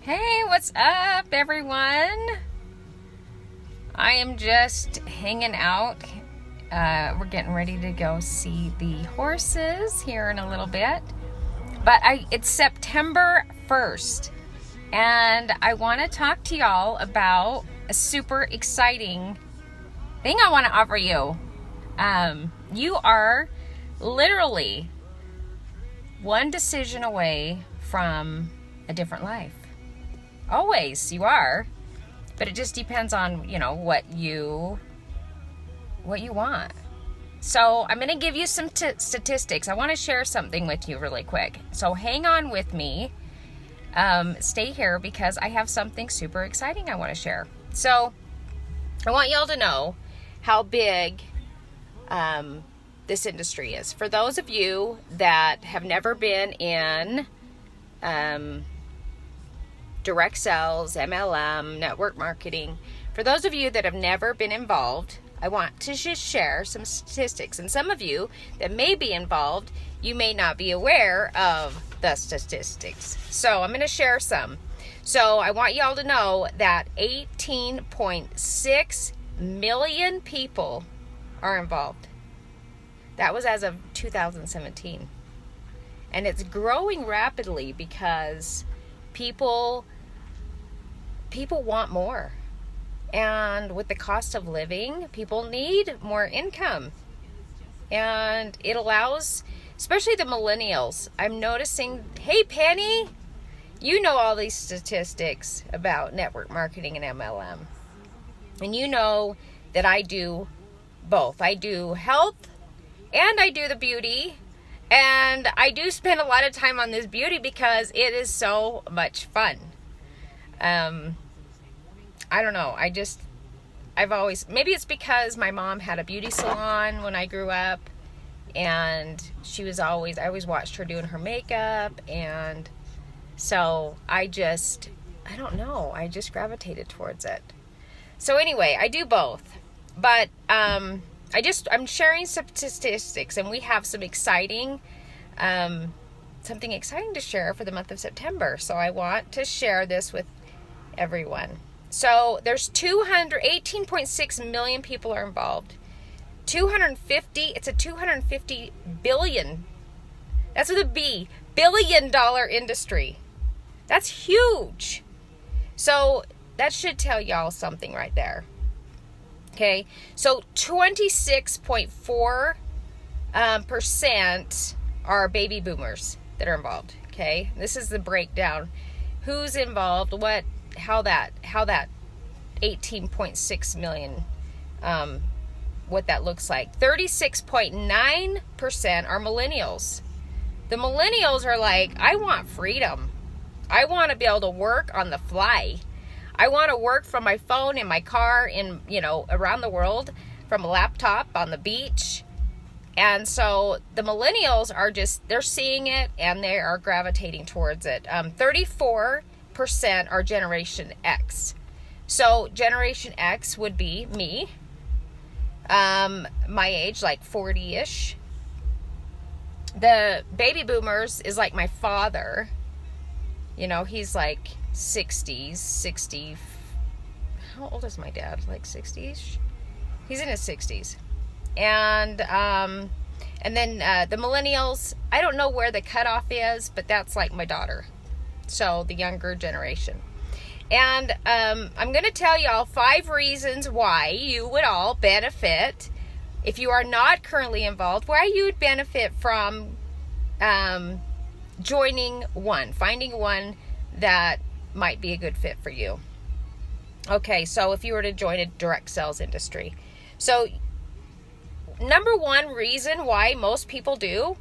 Hey, what's up, everyone? I am just hanging out. We're getting ready to go see the horses here in a little bit. But it's September 1st, and I want to talk to y'all about a super exciting thing I want to offer you. You are literally one decision away from a different life. Always, you are, but it just depends on, what you want. So I'm going to give you some statistics. I want to share something with you really quick. So hang on with me. Stay here because I have something super exciting I want to share. So I want y'all to know how big this industry is. For those of you that have never been in direct sales, MLM, network marketing, for those of you that have never been involved, I want to just share some statistics. And some of you that may be involved, you may not be aware of the statistics. So I'm going to share some. So I want y'all to know that 18.6 million people are involved. That was as of 2017. And it's growing rapidly because people want more. And with the cost of living, people need more income. And it allows, especially the millennials, I'm noticing, hey Penny, you know all these statistics about network marketing and MLM. And you know that I do both. I do health and I do the beauty. And I do spend a lot of time on this beauty because it is so much fun. I don't know. Maybe it's because my mom had a beauty salon when I grew up, and I always watched her doing her makeup, and so I don't know. I just gravitated towards it. So anyway, I do both, but, I'm sharing some statistics, and we have some something exciting to share for the month of September. So I want to share this with everyone. So there's 18.6 million people are involved. It's a $250 billion. That's with a B, $billion industry. That's huge. So that should tell y'all something right there. Okay, so 26.4% are baby boomers that are involved. Okay, this is the breakdown. Who's involved? How that 18.6 million, what that looks like. 36.9% are millennials. The millennials are like, I want freedom. I want to be able to work on the fly. I want to work from my phone, in my car, around the world, from a laptop, on the beach. And so the millennials they're seeing it and they are gravitating towards it. 34% are Generation X. So Generation X would be me, my age, like 40-ish. The baby boomers is like my father. He's like 60s, 60. How old is my dad? Like 60s? He's in his 60s. And then the millennials, I don't know where the cutoff is, but that's like my daughter. So the younger generation. And I'm going to tell y'all 5 reasons why you would all benefit, if you are not currently involved, why you would benefit from finding one that might be a good fit for you. Okay, so if you were to join a direct sales industry. So number one reason why most people do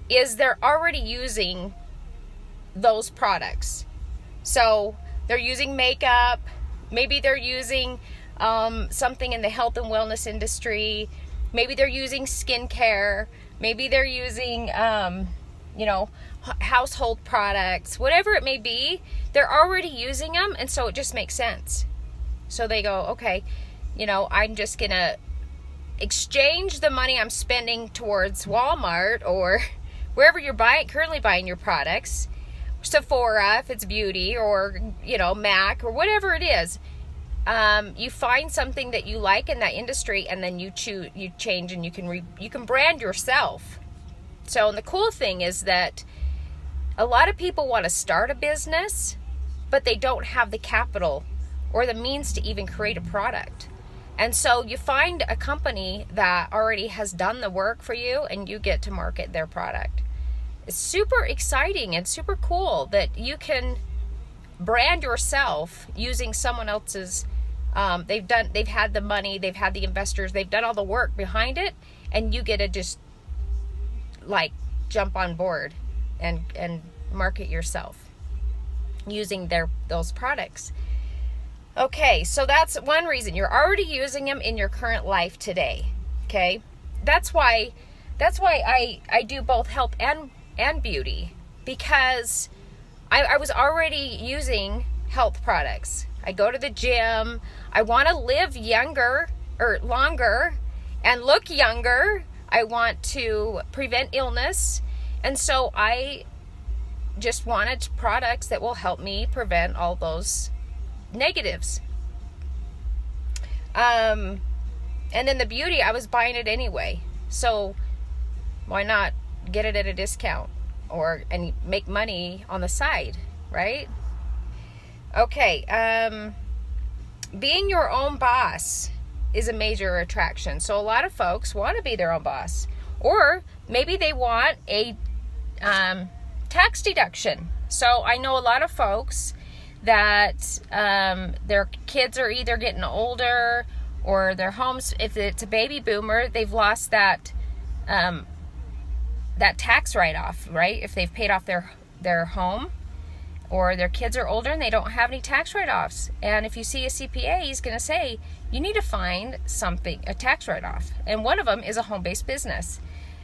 is they're already using those products. So they're using makeup, maybe they're using something in the health and wellness industry, maybe they're using skincare, maybe they're using household products, whatever it may be, they're already using them, and so it just makes sense. So they go, okay, I'm just gonna exchange the money I'm spending towards Walmart or wherever you're currently buying your products Sephora, if it's beauty, or, MAC, or whatever it is. You find something that you like in that industry, and then you change, and you can brand yourself. So, and the cool thing is that a lot of people want to start a business, but they don't have the capital or the means to even create a product. And so you find a company that already has done the work for you, and you get to market their product. It's super exciting and super cool that you can brand yourself using someone else's. They've had the money, they've had the investors, they've done all the work behind it, and you get to just jump on board and market yourself using those products. Okay, so that's one reason. You're already using them in your current life today. Okay, that's why I do both health and beauty, because I was already using health products. I go to the gym. I want to live younger or longer and look younger. I want to prevent illness, and so I just wanted products that will help me prevent all those negatives. And then the beauty, I was buying it anyway, so why not get it at a discount and make money on the side, right? Okay, being your own boss is a major attraction. So a lot of folks want to be their own boss, or maybe they want a tax deduction. So I know a lot of folks that their kids are either getting older, or their homes, if it's a baby boomer, they've lost that tax write-off, right? If they've paid off their home, or their kids are older and they don't have any tax write-offs. And if you see a CPA, he's going to say, you need to find a tax write-off. And one of them is a home-based business.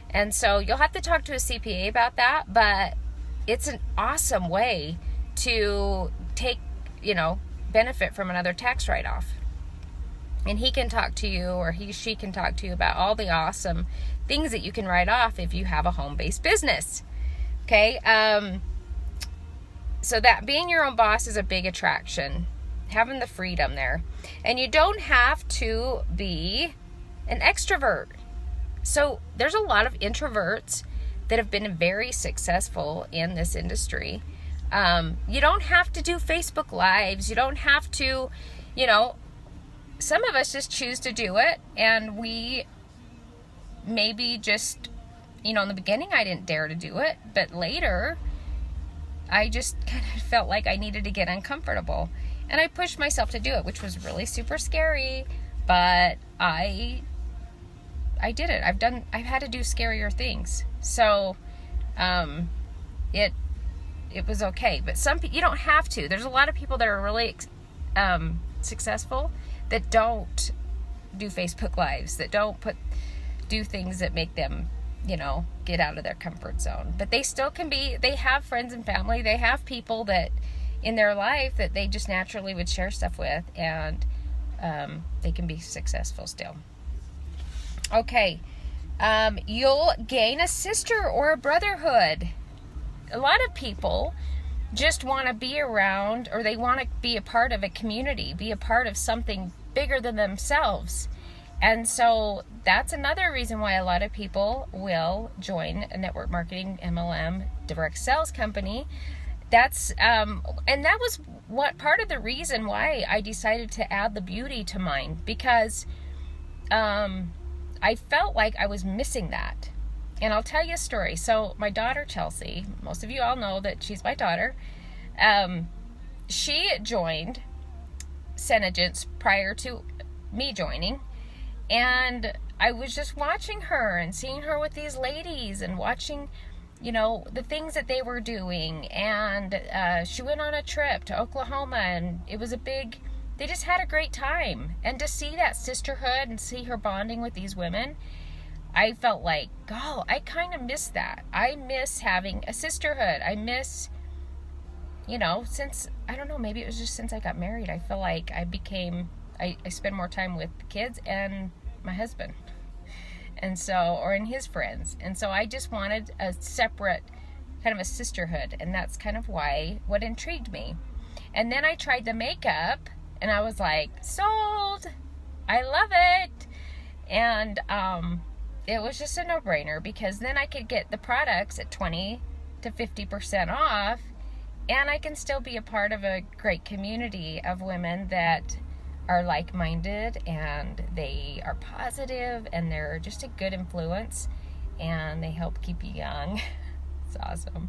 And so you'll have to talk to a CPA about that, but it's an awesome way to take, benefit from another tax write-off. And he can talk to you, or she can talk to you about all the awesome things that you can write off if you have a home-based business. Okay? So that being your own boss is a big attraction. Having the freedom there. And you don't have to be an extrovert. So there's a lot of introverts that have been very successful in this industry. You don't have to do Facebook Lives. You don't have to, some of us just choose to do it, and we maybe just, in the beginning I didn't dare to do it, but later I just kind of felt like I needed to get uncomfortable, and I pushed myself to do it, which was really super scary, but I did it. I've had to do scarier things, so it was okay. But you don't have to. There's a lot of people that are really successful that don't do Facebook Lives, that don't do things that make them, get out of their comfort zone. But they still they have friends and family, they have people that in their life that they just naturally would share stuff with, and they can be successful still. Okay, you'll gain a sister or a brotherhood. A lot of people just want to be around, or they want to be a part of a community, be a part of something bigger than themselves. And so that's another reason why a lot of people will join a network marketing, MLM, direct sales company. That's and that was what part of the reason why I decided to add the beauty to mine, because I felt like I was missing that. And I'll tell you a story. So my daughter, Chelsea, most of you all know that she's my daughter. She joined Senegence prior to me joining. And I was just watching her and seeing her with these ladies and watching, the things that they were doing. And she went on a trip to Oklahoma, and it was they just had a great time. And to see that sisterhood and see her bonding with these women, I felt like, I kind of miss that. I miss having a sisterhood. I miss, since, I don't know, maybe it was just since I got married, I feel like I spend more time with the kids and my husband. And so, or in his friends. And so I just wanted a separate kind of a sisterhood, and that's kind of what intrigued me. And then I tried the makeup, and I was like, sold! I love it! And it was just a no-brainer, because then I could get the products at 20 to 50% off, and I can still be a part of a great community of women that are like-minded, and they are positive, and they're just a good influence, and they help keep you young. It's awesome.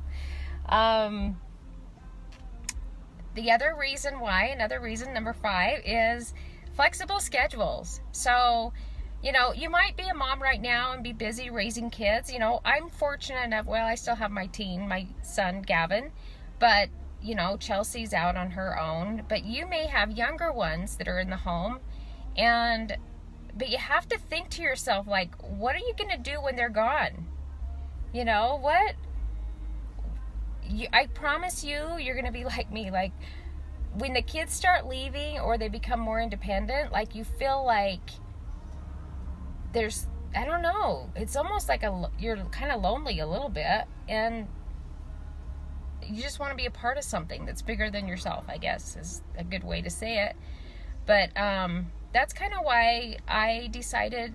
The other reason why, another reason, number 5, is flexible schedules. So, you know, you might be a mom right now and be busy raising kids. You know, I'm fortunate enough, well, I still have my son, Gavin, but, you know, Chelsea's out on her own. But you may have younger ones that are in the home, but you have to think to yourself, like, what are you going to do when they're gone? You know, I promise you're going to be like me. Like, when the kids start leaving or they become more independent, like, you feel like I don't know, it's almost like you're kind of lonely a little bit, and you just want to be a part of something that's bigger than yourself, I guess is a good way to say it. But that's kind of why I decided,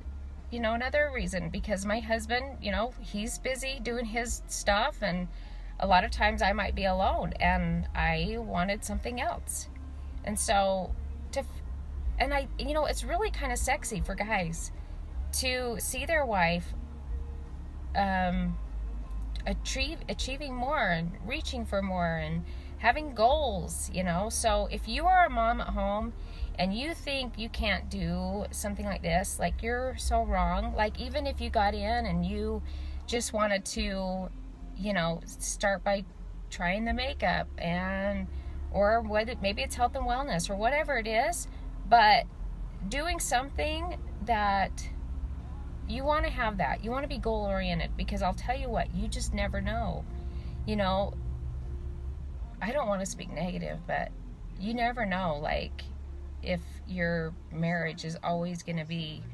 you know, another reason, because my husband, you know, he's busy doing his stuff, and a lot of times I might be alone, and I wanted something else. And so you know, it's really kind of sexy for guys to see their wife achieving more and reaching for more and having goals, you know. So if you are a mom at home and you think you can't do something like this, like, you're so wrong. Like, even if you got in and you just wanted to, you know, start by trying the makeup, or maybe it's health and wellness or whatever it is, but doing something that you want to have, that you want to be goal oriented, because I'll tell you what, you just never know. You know, I don't want to speak negative, but you never know, like, if your marriage is always going to be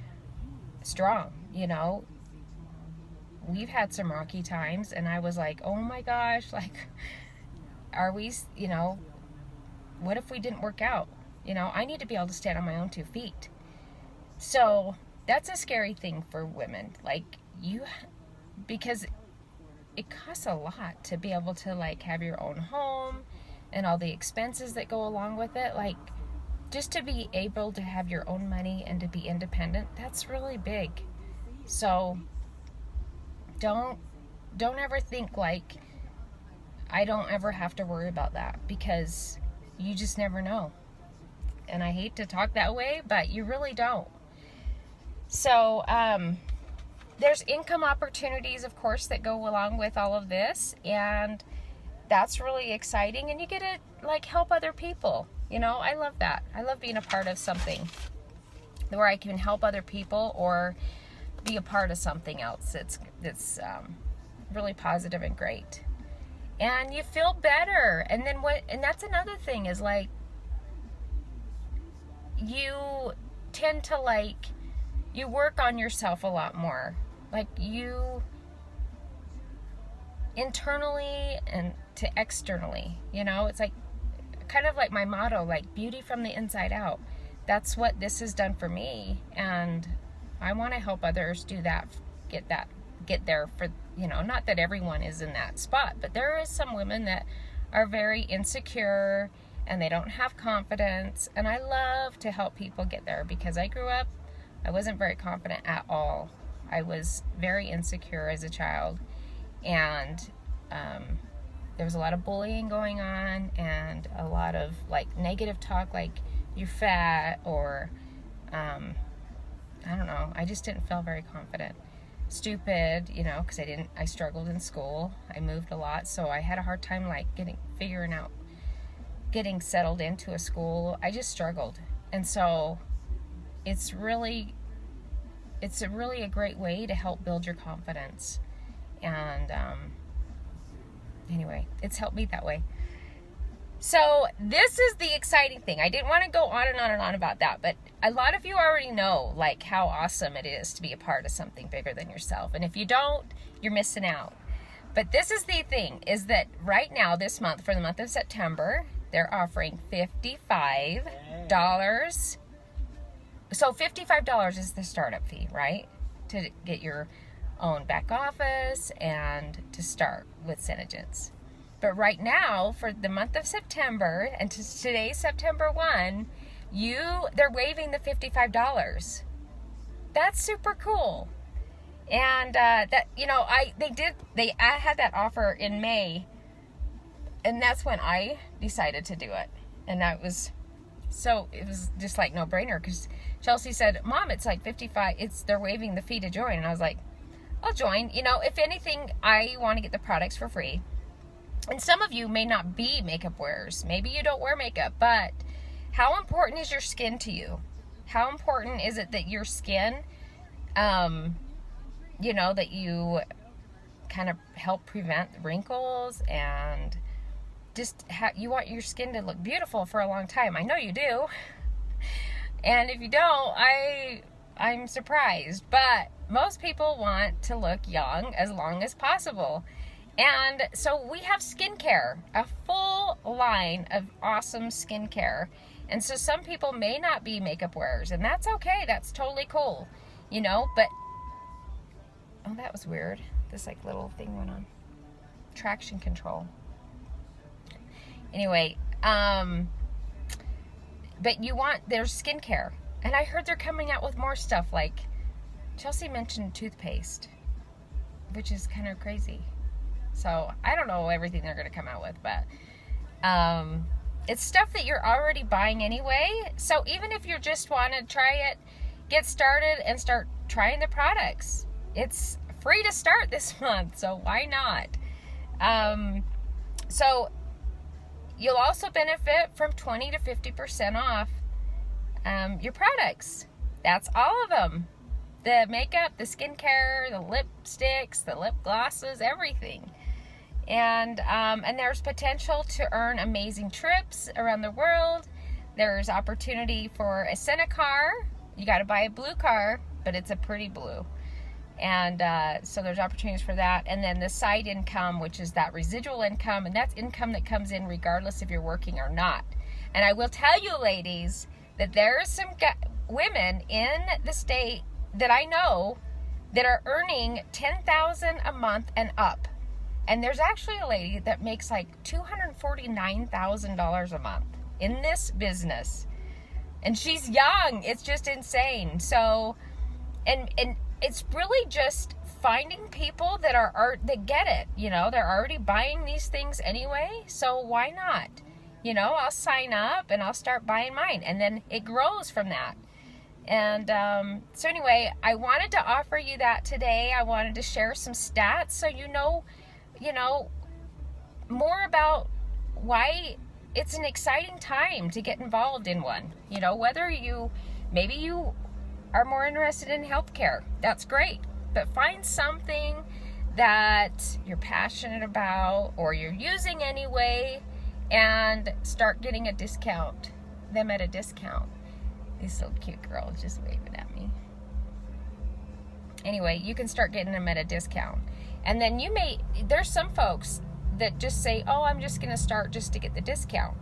strong. You know, we've had some rocky times, and I was like, oh my gosh, like, are we, you know, what if we didn't work out? You know, I need to be able to stand on my own 2 feet. So that's a scary thing for women, like, because it costs a lot to be able to, like, have your own home and all the expenses that go along with it. Like, just to be able to have your own money and to be independent, that's really big. So don't ever think, like, I don't ever have to worry about that, because you just never know. And I hate to talk that way, but you really don't. So there's income opportunities, of course, that go along with all of this, and that's really exciting. And you get to, like, help other people. You know, I love that. I love being a part of something where I can help other people or be a part of something else that's really positive and great. And you feel better. And then and that's another thing, is, like, you tend to, like, you work on yourself a lot more. Like, you internally and to externally, you know, it's like kind of like my motto, like, beauty from the inside out. That's what this has done for me, and I want to help others do that, get there for, you know, not that everyone is in that spot, but there is some women that are very insecure and they don't have confidence, and I love to help people get there, because I grew up, I wasn't very confident at all. I was very insecure as a child, and there was a lot of bullying going on, and a lot of, like, negative talk, like, you're fat, or I don't know, I just didn't feel very confident. Stupid, you know, because I struggled in school. I moved a lot, so I had a hard time, like, getting settled into a school. I just struggled. And so it's really a great way to help build your confidence. And anyway, it's helped me that way. So this is the exciting thing. I didn't want to go on and on and on about that, but a lot of you already know, like, how awesome it is to be a part of something bigger than yourself. And if you don't, you're missing out. But this is the thing, is that right now, this month, for the month of September, they're offering $55. So $55 is the startup fee, right? To get your own back office and to start with Synergence. But right now, for the month of September, and today's September 1, they're waiving the $55. That's super cool. And I had that offer in May, and that's when I decided to do it. And it was just like no brainer, because Chelsea said, Mom, it's like $55, they're waiving the fee to join. And I was like, I'll join. If anything, I want to get the products for free. And some of you may not be makeup wearers. Maybe you don't wear makeup, but how important is your skin to you? How important is it that your skin, that you kind of help prevent wrinkles, and just you want your skin to look beautiful for a long time. I know you do. And if you don't, I'm surprised. But most people want to look young as long as possible. And so we have skincare, a full line of awesome skincare. And so some people may not be makeup wearers, and that's okay. That's totally cool, but, oh, that was weird. This little thing went on. Traction control. Anyway, but there's skincare. And I heard they're coming out with more stuff, like Chelsea mentioned toothpaste, which is kind of crazy. So I don't know everything they're going to come out with, but it's stuff that you're already buying anyway. So even if you just want to try it, get started and start trying the products. It's free to start this month, so why not? So you'll also benefit from 20 to 50% off your products. That's all of them. The makeup, the skincare, the lipsticks, the lip glosses, everything. And there's potential to earn amazing trips around the world. There's opportunity for a Senna car. You got to buy a blue car, but it's a pretty blue. And so there's opportunities for that. And then the side income, which is that residual income, and that's income that comes in regardless if you're working or not. And I will tell you, ladies, that there are some women in the state that I know that are earning $10,000 a month and up. And there's actually a lady that makes like $249,000 a month in this business. And she's young. It's just insane. So, and it's really just finding people that that get it. They're already buying these things anyway. So why not? I'll sign up and I'll start buying mine. And then it grows from that. And so anyway, I wanted to offer you that today. I wanted to share some stats so you know more about why it's an exciting time to get involved in one. Whether maybe you are more interested in healthcare, that's great. But find something that you're passionate about or you're using anyway, and start getting them at a discount. This little cute girl is just waving at me. Anyway, you can start getting them at a discount. And then there's some folks that just say, oh, I'm just going to start just to get the discount.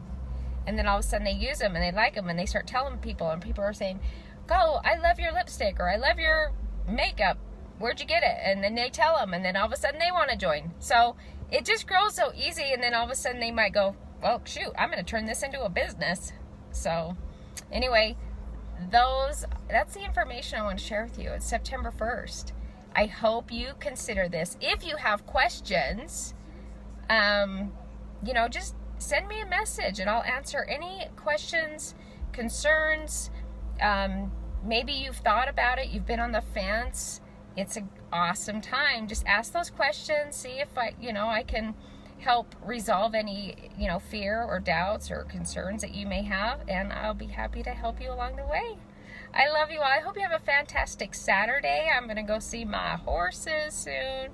And then all of a sudden they use them and they like them and they start telling people, and people are saying, go, I love your lipstick, or I love your makeup. Where'd you get it? And then they tell them, and then all of a sudden they want to join. So it just grows so easy, and then all of a sudden they might go, well, shoot, I'm going to turn this into a business. So anyway, that's the information I want to share with you. It's September 1st. I hope you consider this. If you have questions, just send me a message and I'll answer any questions, concerns. Maybe you've thought about it, you've been on the fence. It's an awesome time. Just ask those questions, see if I can help resolve any, fear or doubts or concerns that you may have, and I'll be happy to help you along the way. I love you all. I hope you have a fantastic Saturday. I'm going to go see my horses soon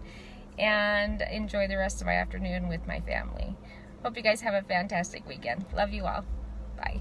and enjoy the rest of my afternoon with my family. Hope you guys have a fantastic weekend. Love you all. Bye.